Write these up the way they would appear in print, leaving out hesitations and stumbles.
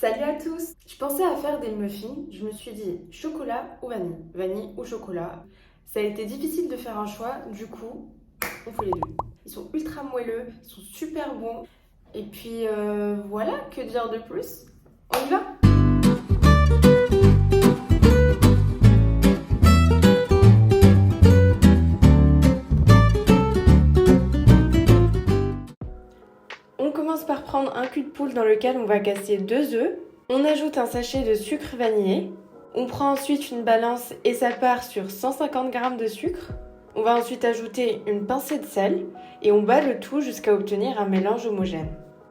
Salut à tous! Je pensais à faire des muffins, je me suis dit chocolat ou vanille, vanille ou chocolat. Ça a été difficile de faire un choix, du coup, on fait les deux. Ils sont ultra moelleux, ils sont super bons. Et puis voilà, que dire de plus? On y va? On commence par prendre un cul de poule dans lequel on va casser 2 œufs. On ajoute un sachet de sucre vanillé. On prend ensuite une balance et ça part sur 150 g de sucre. On va ensuite ajouter une pincée de sel et on bat le tout jusqu'à obtenir un mélange homogène.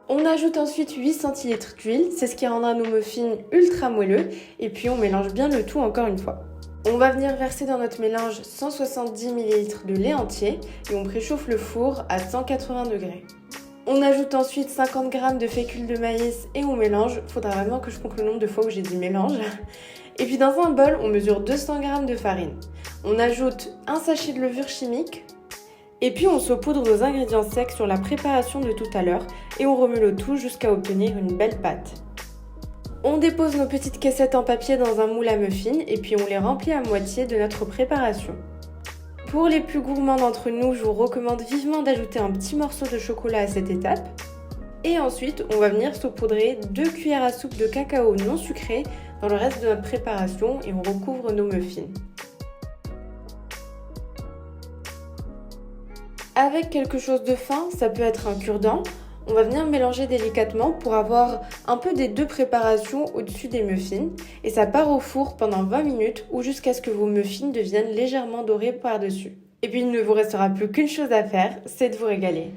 On ajoute ensuite 8 cl d'huile, c'est ce qui rendra nos muffins ultra moelleux et puis on mélange bien le tout encore une fois. On va venir verser dans notre mélange 170 ml de lait entier et on préchauffe le four à 180 degrés. On ajoute ensuite 50 g de fécule de maïs et on mélange. Faudra vraiment que je compte le nombre de fois où j'ai dit mélange. Et puis dans un bol, on mesure 200 g de farine. On ajoute un sachet de levure chimique. Et puis on saupoudre nos ingrédients secs sur la préparation de tout à l'heure. Et on remue le tout jusqu'à obtenir une belle pâte. On dépose nos petites caissettes en papier dans un moule à muffins. Et puis on les remplit à moitié de notre préparation. Pour les plus gourmands d'entre nous, je vous recommande vivement d'ajouter un petit morceau de chocolat à cette étape. Et ensuite, on va venir saupoudrer 2 cuillères à soupe de cacao non sucré dans le reste de notre préparation et on recouvre nos muffins. Avec quelque chose de fin, ça peut être un cure-dent, on va venir mélanger délicatement pour avoir un peu des deux préparations au-dessus des muffins et ça part au four pendant 20 minutes ou jusqu'à ce que vos muffins deviennent légèrement dorés par-dessus. Et puis il ne vous restera plus qu'une chose à faire, c'est de vous régaler.